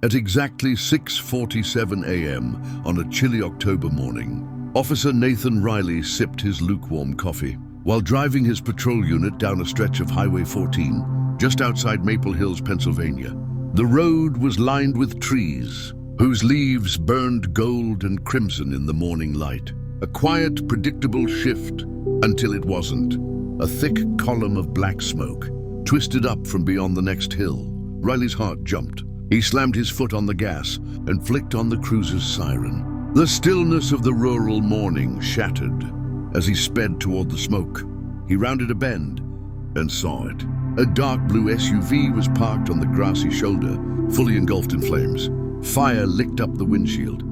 At exactly 6:47 a.m. on a chilly October morning, Officer Nathan Reilly sipped his lukewarm coffee while driving his patrol unit down a stretch of Highway 14, just outside Maple Hills, Pennsylvania. The road was lined with trees, whose leaves burned gold and crimson in the morning light. A quiet, predictable shift until it wasn't. A thick column of black smoke twisted up from beyond the next hill. Reilly's heart jumped. He slammed his foot on the gas and flicked on the cruiser's siren. The stillness of the rural morning shattered as he sped toward the smoke. He rounded a bend and saw it. A dark blue SUV was parked on the grassy shoulder, fully engulfed in flames. Fire licked up the windshield,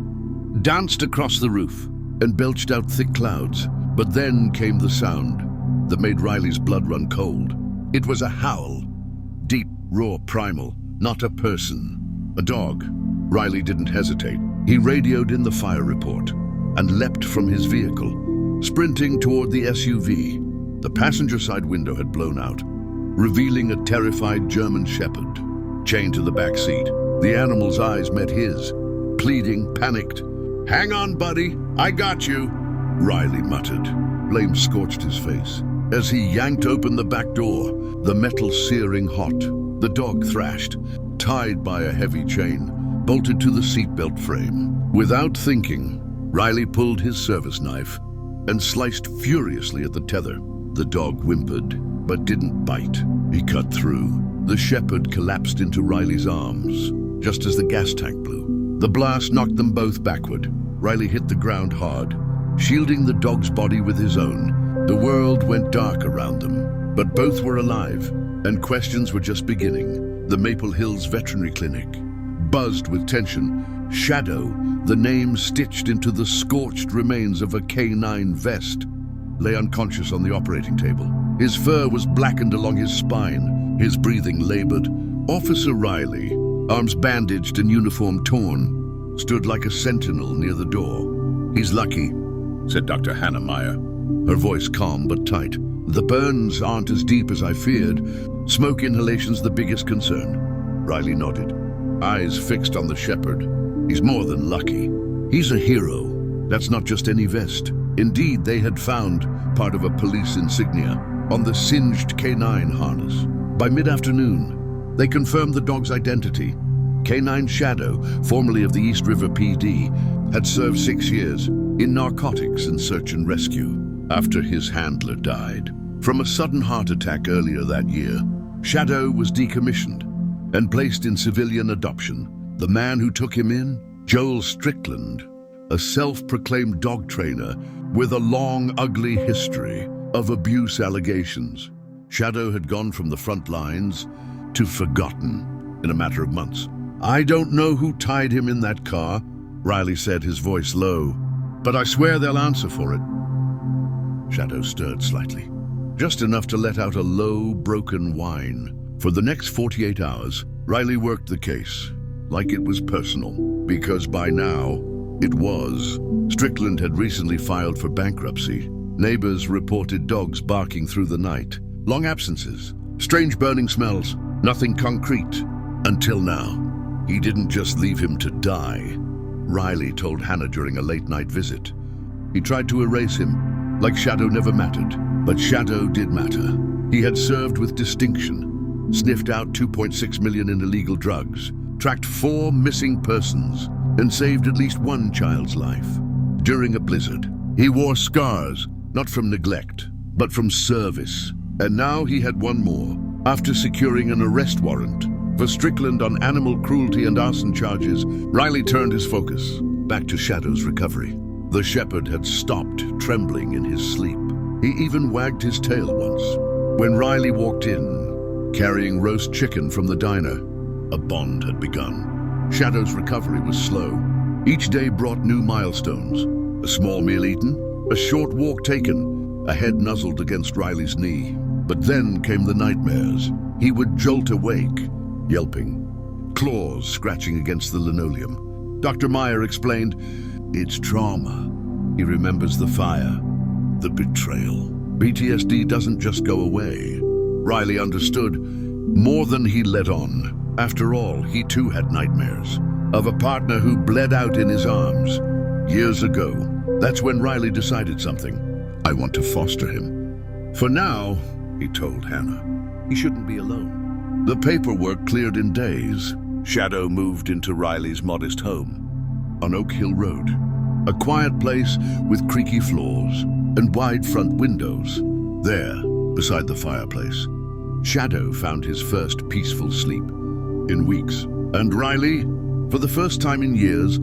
danced across the roof, and belched out thick clouds. But then came the sound that made Reilly's blood run cold. It was a howl, deep, raw, primal, not a person, a dog. Reilly didn't hesitate. He radioed in the fire report and leapt from his vehicle, sprinting toward the SUV. The passenger side window had blown out, revealing a terrified German shepherd chained to the back seat. The animal's eyes met his, pleading, panicked. "Hang on, buddy, I got you," Reilly muttered. Flame scorched his face. As he yanked open the back door, the metal searing hot. The dog thrashed, tied by a heavy chain, bolted to the seatbelt frame. Without thinking, Reilly pulled his service knife and sliced furiously at the tether. The dog whimpered, but didn't bite. He cut through. The shepherd collapsed into Reilly's arms, just as the gas tank blew. The blast knocked them both backward. Reilly hit the ground hard, shielding the dog's body with his own. The world went dark around them, but both were alive, and questions were just beginning. The Maple Hills Veterinary Clinic buzzed with tension. Shadow, the name stitched into the scorched remains of a canine vest, lay unconscious on the operating table. His fur was blackened along his spine, his breathing labored. Officer Reilly, arms bandaged and uniform torn, stood like a sentinel near the door. "He's lucky," said Dr. Hannah Meyer, her voice calm but tight. "The burns aren't as deep as I feared. Smoke inhalation's the biggest concern." Reilly nodded, eyes fixed on the shepherd. "He's more than lucky. He's a hero. That's not just any vest." Indeed, they had found part of a police insignia on the singed canine harness. By mid-afternoon, they confirmed the dog's identity. Canine Shadow, formerly of the East River PD, had served 6 years in narcotics and search and rescue after his handler died. From a sudden heart attack earlier that year, Shadow was decommissioned and placed in civilian adoption. The man who took him in, Joel Strickland, a self-proclaimed dog trainer with a long, ugly history of abuse allegations. Shadow had gone from the front lines to forgotten in a matter of months. "I don't know who tied him in that car," Reilly said, his voice low, "but I swear they'll answer for it." Shadow stirred slightly, just enough to let out a low, broken whine. For the next 48 hours, Reilly worked the case like it was personal, because by now, it was. Strickland had recently filed for bankruptcy. Neighbors reported dogs barking through the night, long absences, strange burning smells, nothing concrete. Until now. He didn't just leave him to die, Reilly told Hannah during a late-night visit. He tried to erase him, like Shadow never mattered. But Shadow did matter. He had served with distinction, sniffed out 2.6 million in illegal drugs, tracked 4 missing persons, and saved at least 1 child's life. During a blizzard, he wore scars, not from neglect, but from service. And now he had one more, after securing an arrest warrant for Strickland on animal cruelty and arson charges. Reilly turned his focus back to Shadow's recovery. The shepherd had stopped trembling in his sleep. He even wagged his tail once. When Reilly walked in, carrying roast chicken from the diner, a bond had begun. Shadow's recovery was slow. Each day brought new milestones. A small meal eaten, a short walk taken, a head nuzzled against Reilly's knee. But then came the nightmares. He would jolt awake, yelping, claws scratching against the linoleum. Dr. Meyer explained, "It's trauma." He remembers the fire, the betrayal. PTSD doesn't just go away. Reilly understood more than he let on. After all, he too had nightmares of a partner who bled out in his arms. Years ago, that's when Reilly decided something. I want to foster him. For now, he told Hannah, he shouldn't be alone. The paperwork cleared in days. Shadow moved into Reilly's modest home on Oak Hill Road, a quiet place with creaky floors and wide front windows. There, beside the fireplace, Shadow found his first peaceful sleep in weeks. And Reilly, for the first time in years,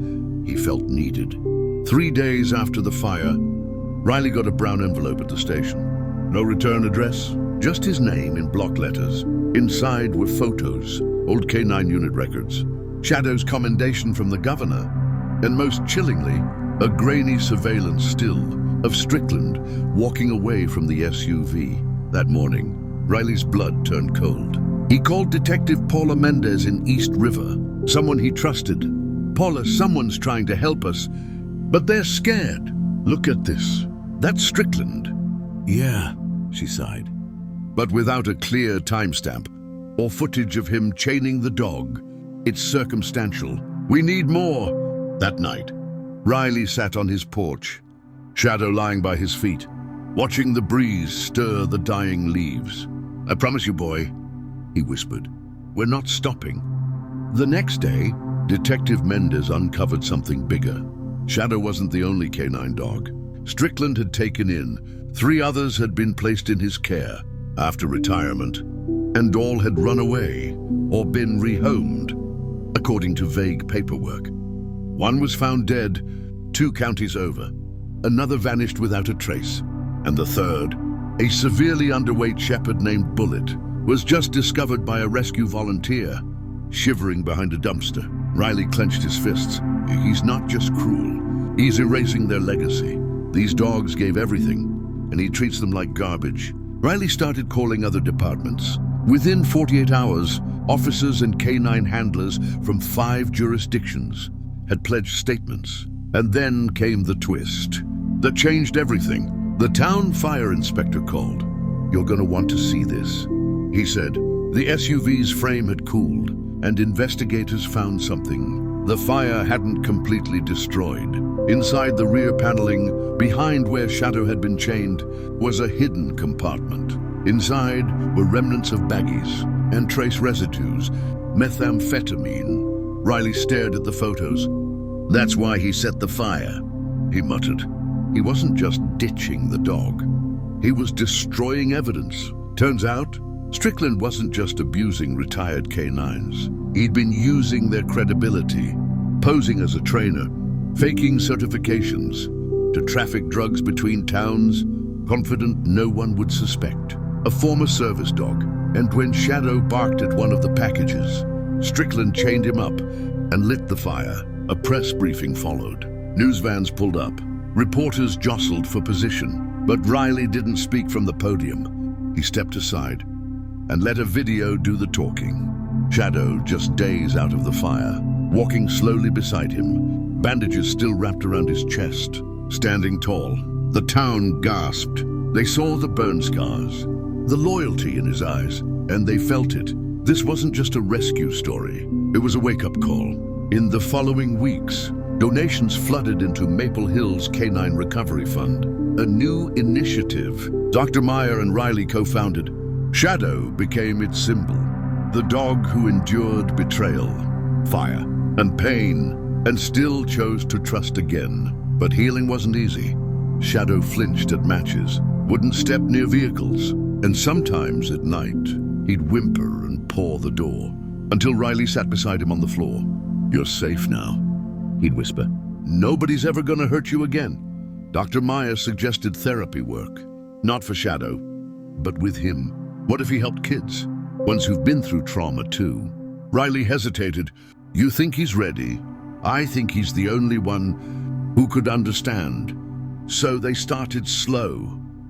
he felt needed. 3 days after the fire, Reilly got a brown envelope at the station. No return address, just his name in block letters. Inside were photos, old K9 unit records, Shadow's commendation from the governor, and most chillingly, a grainy surveillance still of Strickland walking away from the SUV. That morning, Reilly's blood turned cold. He called Detective Paula Mendez in East River, someone he trusted. Paula, someone's trying to help us, but they're scared. Look at this. That's Strickland. Yeah, she sighed. But without a clear timestamp or footage of him chaining the dog, it's circumstantial. We need more. That night, Reilly sat on his porch, Shadow lying by his feet, watching the breeze stir the dying leaves. I promise you, boy, he whispered, we're not stopping. The next day, Detective Mendez uncovered something bigger. Shadow wasn't the only canine dog. Strickland had taken in 3 others had been placed in his care after retirement, and all had run away or been rehomed, according to vague paperwork. One was found dead 2 counties over, another vanished without a trace, and the third, a severely underweight shepherd named Bullet, was just discovered by a rescue volunteer, shivering behind a dumpster. Reilly clenched his fists. He's not just cruel, he's erasing their legacy. These dogs gave everything, and he treats them like garbage. Reilly started calling other departments. Within 48 hours, officers and canine handlers from 5 jurisdictions had pledged statements. And then came the twist that changed everything. The town fire inspector called. You're going to want to see this, he said. The SUV's frame had cooled, and investigators found something. The fire hadn't completely destroyed. Inside the rear paneling, behind where Shadow had been chained, was a hidden compartment. Inside were remnants of baggies and trace residues, methamphetamine. Reilly stared at the photos. That's why he set the fire, he muttered. He wasn't just ditching the dog. He was destroying evidence. Turns out, Strickland wasn't just abusing retired canines. He'd been using their credibility, posing as a trainer, faking certifications, to traffic drugs between towns, confident no one would suspect. A former service dog, and when Shadow barked at one of the packages, Strickland chained him up and lit the fire. A press briefing followed. News vans pulled up. Reporters jostled for position, but Reilly didn't speak from the podium. He stepped aside and let a video do the talking. Shadow, just days out of the fire, walking slowly beside him, bandages still wrapped around his chest, standing tall. The town gasped. They saw the burn scars, the loyalty in his eyes, and they felt it. This wasn't just a rescue story. It was a wake-up call. In the following weeks, donations flooded into Maple Hill's Canine Recovery Fund, a new initiative Dr. Meyer and Reilly co-founded. Shadow became its symbol, the dog who endured betrayal, fire, and pain, and still chose to trust again. But healing wasn't easy. Shadow flinched at matches, wouldn't step near vehicles, and sometimes at night, he'd whimper and paw the door, until Reilly sat beside him on the floor. You're safe now, he'd whisper. Nobody's ever gonna hurt you again. Dr. Meyer suggested therapy work, not for Shadow, but with him. What if he helped kids, ones who've been through trauma too? Reilly hesitated. You think he's ready? I think he's the only one who could understand. So they started slow,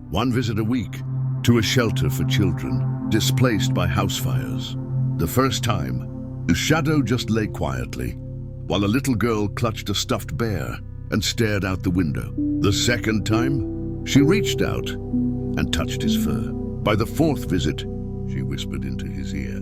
1 visit a week, to a shelter for children displaced by house fires. The first time, the Shadow just lay quietly, while a little girl clutched a stuffed bear and stared out the window. The second time, she reached out and touched his fur. By the 4th visit, she whispered into his ear,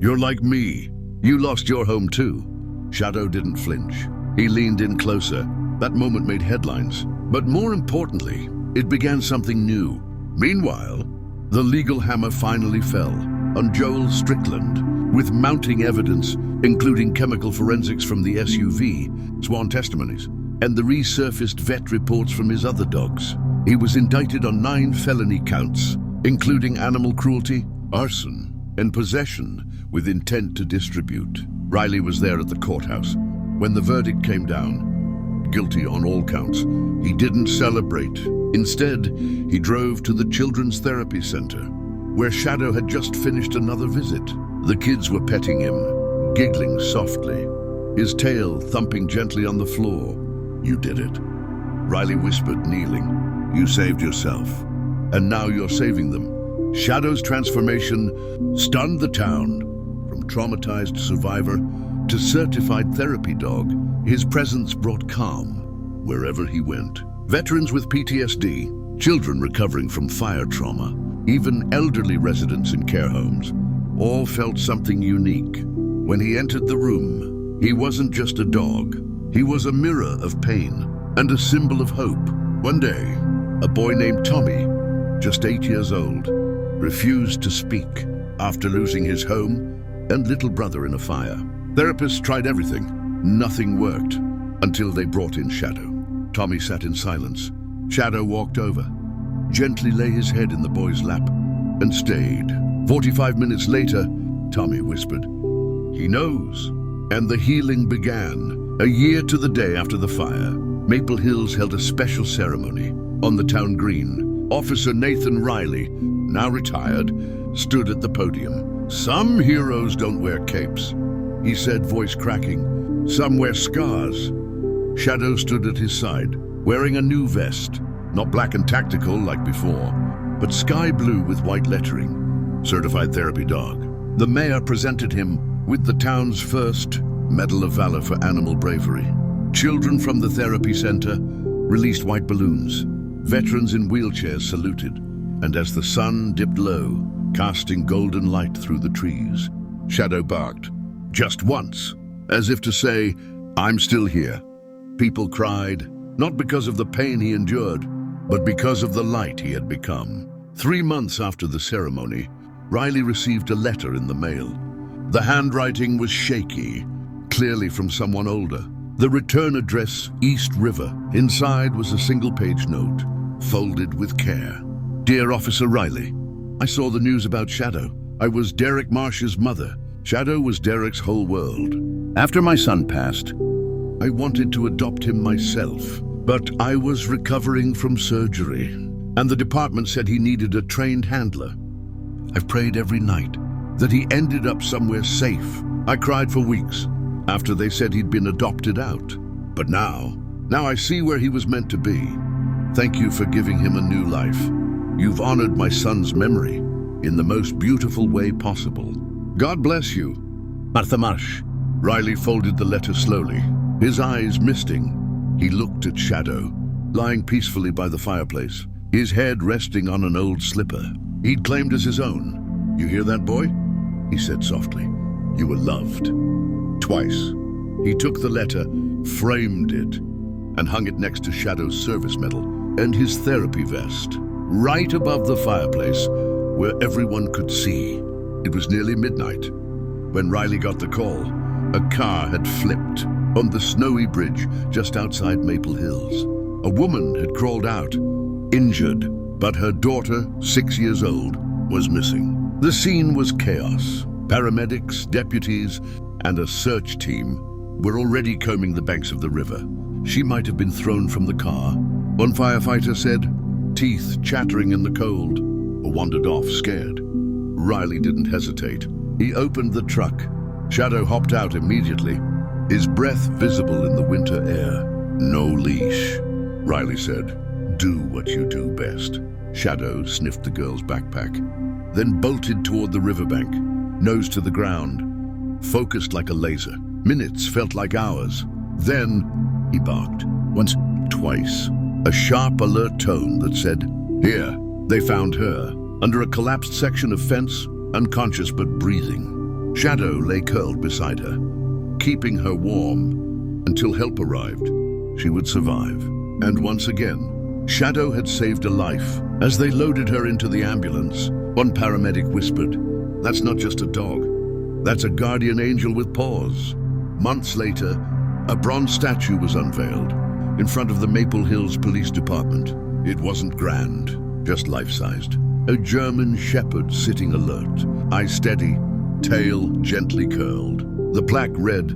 "You're like me, You lost your home too." Shadow didn't flinch. He leaned in closer. That moment made headlines. But more importantly, it began something new. Meanwhile, the legal hammer finally fell on Joel Strickland, with mounting evidence, including chemical forensics from the SUV, sworn testimonies, and the resurfaced vet reports from his other dogs. He was indicted on 9 felony counts, including animal cruelty, arson, and possession with intent to distribute. Reilly was there at the courthouse. When the verdict came down, guilty on all counts, he didn't celebrate. Instead, he drove to the Children's Therapy Center, where Shadow had just finished another visit. The kids were petting him, giggling softly, his tail thumping gently on the floor. "You did it," Reilly whispered, kneeling. "You saved yourself, and now you're saving them." Shadow's transformation stunned the town. From traumatized survivor to certified therapy dog, his presence brought calm wherever he went. Veterans with PTSD, children recovering from fire trauma, even elderly residents in care homes, all felt something unique. When he entered the room, he wasn't just a dog. He was a mirror of pain and a symbol of hope. One day, a boy named Tommy, just 8 years old, refused to speak after losing his home and little brother in a fire. Therapists tried everything. Nothing worked until they brought in Shadow. Tommy sat in silence. Shadow walked over, gently lay his head in the boy's lap, and stayed. 45 minutes later, Tommy whispered, "He knows." And the healing began. A year to the day after the fire, Maple Hills held a special ceremony. On the town green, Officer Nathan Reilly, now retired, stood at the podium. "Some heroes don't wear capes," he said, voice cracking. "Some wear scars." Shadow stood at his side, wearing a new vest, not black and tactical like before, but sky blue with white lettering, certified therapy dog. The mayor presented him with the town's first Medal of Valor for animal bravery. Children from the therapy center released white balloons. Veterans in wheelchairs saluted, and as the sun dipped low, casting golden light through the trees, Shadow barked, just once, as if to say, "I'm still here." People cried, not because of the pain he endured, but because of the light he had become. 3 months after the ceremony, Reilly received a letter in the mail. The handwriting was shaky, clearly from someone older. The return address, East River. Inside was a single-page note, folded with care. "Dear Officer Reilly, I saw the news about Shadow. I was Derek Marsh's mother. Shadow was Derek's whole world. After my son passed, I wanted to adopt him myself, but I was recovering from surgery, and the department said he needed a trained handler. I've prayed every night that he ended up somewhere safe. I cried for weeks after they said he'd been adopted out. But now I see where he was meant to be. Thank you for giving him a new life. You've honored my son's memory in the most beautiful way possible. God bless you, Martha Marsh." Reilly folded the letter slowly, his eyes misting. He looked at Shadow, lying peacefully by the fireplace, his head resting on an old slipper he'd claimed as his own. "You hear that, boy?" he said softly. "You were loved. Twice." He took the letter, framed it, and hung it next to Shadow's service medal and his therapy vest, right above the fireplace where everyone could see. It was nearly midnight when Reilly got the call. A car had flipped on the snowy bridge just outside Maple Hills. A woman had crawled out, injured, but her daughter, 6 years old, was missing. The scene was chaos. Paramedics, deputies, and a search team were already combing the banks of the river. She might have been thrown from the car, one firefighter said, teeth chattering in the cold, or wandered off scared. Reilly didn't hesitate. He opened the truck. Shadow hopped out immediately, his breath visible in the winter air. "No leash," Reilly said. "Do what you do best." Shadow sniffed the girl's backpack, then bolted toward the riverbank, nose to the ground, focused like a laser. Minutes felt like hours. Then he barked. Once, twice. A sharp, alert tone that said, "Here." They found her, under a collapsed section of fence, unconscious but breathing. Shadow lay curled beside her, keeping her warm until help arrived. She would survive. And once again, Shadow had saved a life. As they loaded her into the ambulance, one paramedic whispered, "That's not just a dog. That's a guardian angel with paws." Months later, a bronze statue was unveiled in front of the Maple Hills Police Department. It wasn't grand, just life-sized. A German shepherd sitting alert, eyes steady, tail gently curled. The plaque read,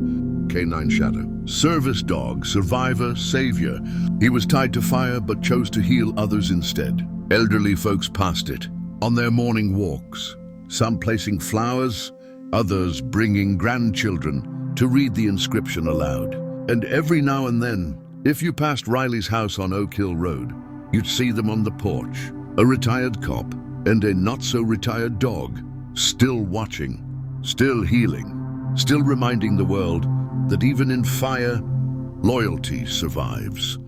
Canine Shadow. Service dog, survivor, savior. He was tied to fire but chose to heal others instead. Elderly folks passed it on their morning walks, some placing flowers, others bringing grandchildren to read the inscription aloud. And every now and then, if you passed Reilly's house on Oak Hill Road, you'd see them on the porch, a retired cop and a not-so-retired dog, still watching, still healing, still reminding the world that even in fire, loyalty survives.